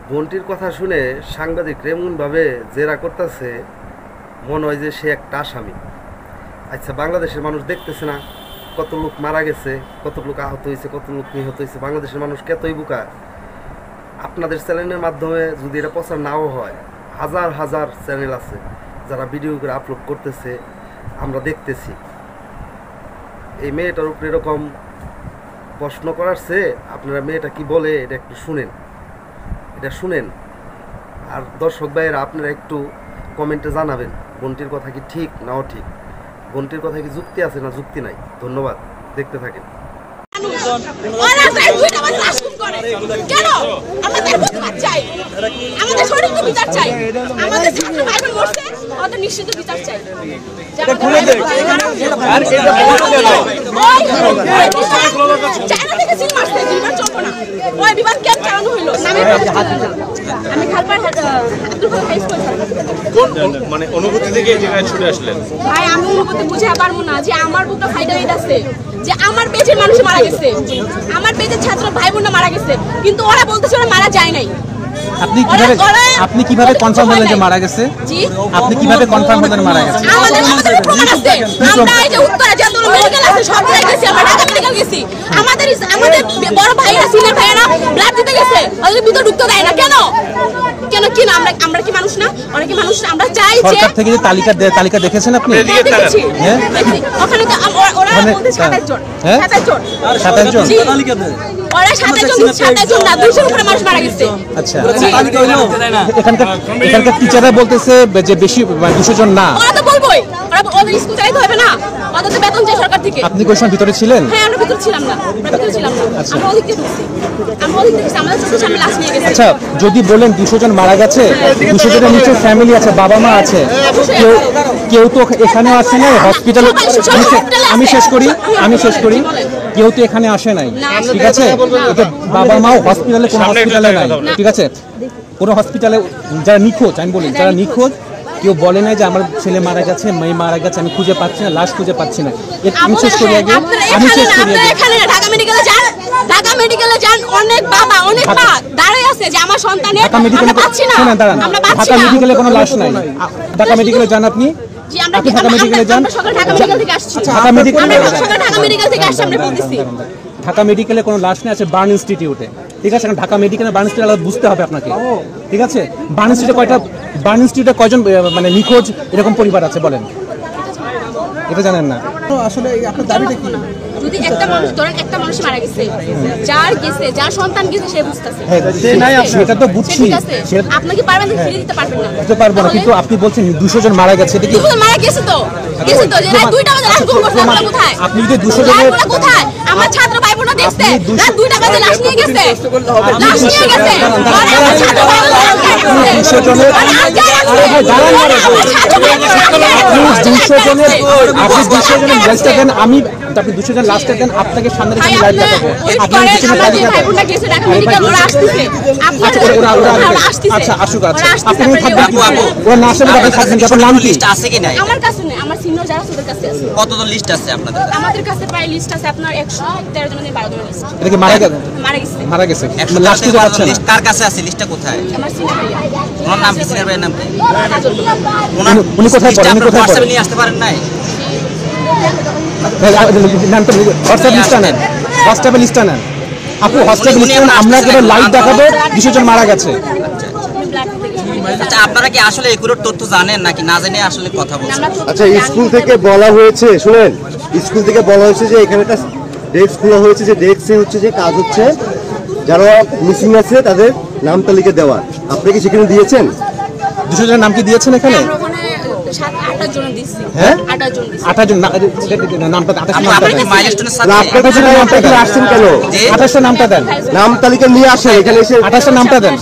বোনটির কথা শুনে সাংবাদিক এমনভাবে জেরা করতেছে, মনে হয় যে সে একটা আসামি। আচ্ছা, বাংলাদেশের মানুষ দেখতেছে না কত লোক মারা গেছে, কত লোক আহত হয়েছে, কত লোক নিহত হয়েছে? বাংলাদেশের মানুষ কতই বোকা। আপনাদের চ্যানেলের মাধ্যমে যদি এটা প্রচার নাও হয়, হাজার হাজার চ্যানেল আছে যারা ভিডিও করে আপলোড করতেছে, আমরা দেখতেছি। এই মেয়েটার উপরে এরকম প্রশ্ন করার চেয়ে আপনারা মেয়েটা কি বলে এটা একটু শুনেন। আর দর্শক ভাইয়েরা, আপনারা একটু কমেন্টে জানাবেন বোনটির কথা কি ঠিক নাও ঠিক, বোনটির কথা কি যুক্তি আছে না যুক্তি নাই। ধন্যবাদ, দেখতে থাকেন। মানে অনুভূতি থেকে ছুটে আসলেন? ভাই, আমি অনুভূতি বুঝে পারবো না যে আমার বুকটা ফাইটা হইতাছে, যে আমার পেজের মানুষ মারা গেছে, আমার পেজের ছাত্র ভাই বোনরা মারা গেছে, কিন্তু ওরা বলতেছে ওরা মারা যায় নাই। আপনি কিভাবে কনফার্ম হলেন যে মারা গেছে? জি, আপনি কিভাবে কনফার্ম হলেন মারা গেছে? আমাদের প্রমাণ আছে। আমরা এই যে উত্তরা যতগুলো মেডিকেল আছে সব জায়গায় গেছি, আমরা ঢাকা মেডিকেল গেছি। আমাদের বড় ভাইরা সিনিয়র ভাইরা ব্লাড দিতে গেছে, ওদের ভিতর ঢুকতে দেয় না। কেন কি না? আমরা কি মানুষ না? অনেকে মানুষ। আমরা চাই যে সরকার থেকে যে তালিকা দেখেছেন আপনি? হ্যাঁ, ওখানে তো ওরা বলতে 27 জন। হ্যাঁ, 27 জন ওরা 27 জন না, 200 উপরে মানুষ মারা গেছে। আচ্ছা, এখানকার টিচাররা বলতেছে যে বেশি 200 জন না। ওরা তো বলবোই, ওদের স্কুল চালাতে হবে না, ওদের তো বেতন চাই সরকার থেকে। আপনি কোন সময় ভিতরে ছিলেন? হ্যাঁ, আমরা ভিতরে ছিলাম না। আমরা ওদিকে ঢুকছি, আমাদের চোখের সামনে লাশ নিয়ে গেছে। আচ্ছা, যদি বলেন 200 জন মারা গেছে, 200 জনের নিচে ফ্যামিলি আছে, বাবা মা আছে, কেউ তো এখানে আসে নাই হসপিটালে। আমি শেষ করি কেউ তো এখানে আসে নাই, ঠিক আছে? বাবা মাও হসপিটালে, কোনো হসপিটালে নাই, ঠিক আছে? কোনো হসপিটালে যারা নিখোঁজ, আমি বলি যারা নিখোঁজ, কেউ বলে নাই যে আমার ছেলে মারা গেছে, মেয়ে মারা গেছে, আমি খুঁজে পাচ্ছি না, লাশ খুঁজে পাচ্ছি না। আমি শেষ করি আগে। ঢাকা মেডিকেলে যান, অনেক বাবা অনেক মা দাঁড়ায় আছে যে আমার সন্তানের ঢাকা মেডিকেলে কোনো লাশ নাই। ঢাকা মেডিকেলে যান আপনি। ঢাকা মেডিকেলে যান। ঢাকা মেডিকেলে কোনো লাশ নেই, আছে বার্ন ইনস্টিটিউটে, ঠিক আছে? ঢাকা মেডিকেলে বার্ন ইনস্টিটিউট বুঝতে হবে আপনাকে, ঠিক আছে? বার্ন ইনস্টিটিউটে কয়জন মানে নিখোঁজ এরকম পরিবার আছে বলেন? এটা জানেন না? আসলে আপনার দাবিটা কি? যদি একটা মানুষ ধরেন, একটা মানুষ মারা গেছে, যার সন্তান গেছে সে বুঝতেছে, সেটা তো বুঝছি। আপনাকে পারবেন না, ফিরে দিতে পারবেন না, দিতে পারবো না। কিন্তু আপনি বলছেন 200 জন মারা গেছে, এটা কি? মারা গেছে তো যে রাত 2টা বাজে লাশ গুম করছে, আমরা কোথায়? আপনি যদি 200 জনের কোথায়? আমার ছাত্র ভাই বোনরা দেখছে রাত 2টা বাজে লাশ নিয়ে গেছে, লাশ নিয়ে গেছে। 200 জনের আপনি 200 জনের লাশটা দেন, আপনি 200 জন লাশটা দেন, আপনাকে সামনে রেখে লাইভ দেখাবো। আচ্ছা, আসুক। আপনি থাকবেন, ওরা না আসলে আপনি থাকবেন। আপনার নাম কি? আছে কি নাই? আমার কাছে নেই, আমার সিনিয়র যারা ওদের কাছে আছে। কতজন লিস্ট আছে আপনাদের? আমাদের কাছে প্রায় লিস্ট আছে আপনার 113 জনের 12 জনের লিস্ট। এটা কি মারা গেছে? মারা গেছে। লাশ খুঁজে পাচ্ছেন না? লিস্ট কার কাছে আছে? লিস্টটা কোথায়? আমার সিনিয়র ভাইয়া। ওনার নাম কি? সিনিয়র ভাইয়ের নাম কি? উনি কোথায় পড়েন? উনি কোথায় পড়েন? নিয়ে আসতে পারেন নাই? হোয়াটসঅ্যাপে লিস্টটা নেন আপু, হোয়াটসঅ্যাপে লিস্ট নেন। আমরা কেবল লাইভ দেখাবো 200 জন মারা গেছে। আচ্ছা, আপনারা কি আসলে এগুলো তথ্য জানেন নাকি না জেনে আসলে কথা বলছেন? আচ্ছা, স্কুল থেকে বলা হয়েছে, শুনেন, স্কুল থেকে বলা হয়েছে যে এখানে একটা ডেস্ক খোলা হয়েছে, যে ডেস্কে হচ্ছে যে কাজ হচ্ছে যারা মিসিং আছে তাদের নাম তালিকা দেওয়ার। আপনি কি সেখানে দিয়েছেন? 200 জনের নাম কি দিয়েছেন এখানে? হ্যাঁ, 28 জন নামটা আসছেন কেন? 28 নামটা দেন, নাম তালিকা নিয়ে আসেন এখানে এসে 28 নামটা দেন।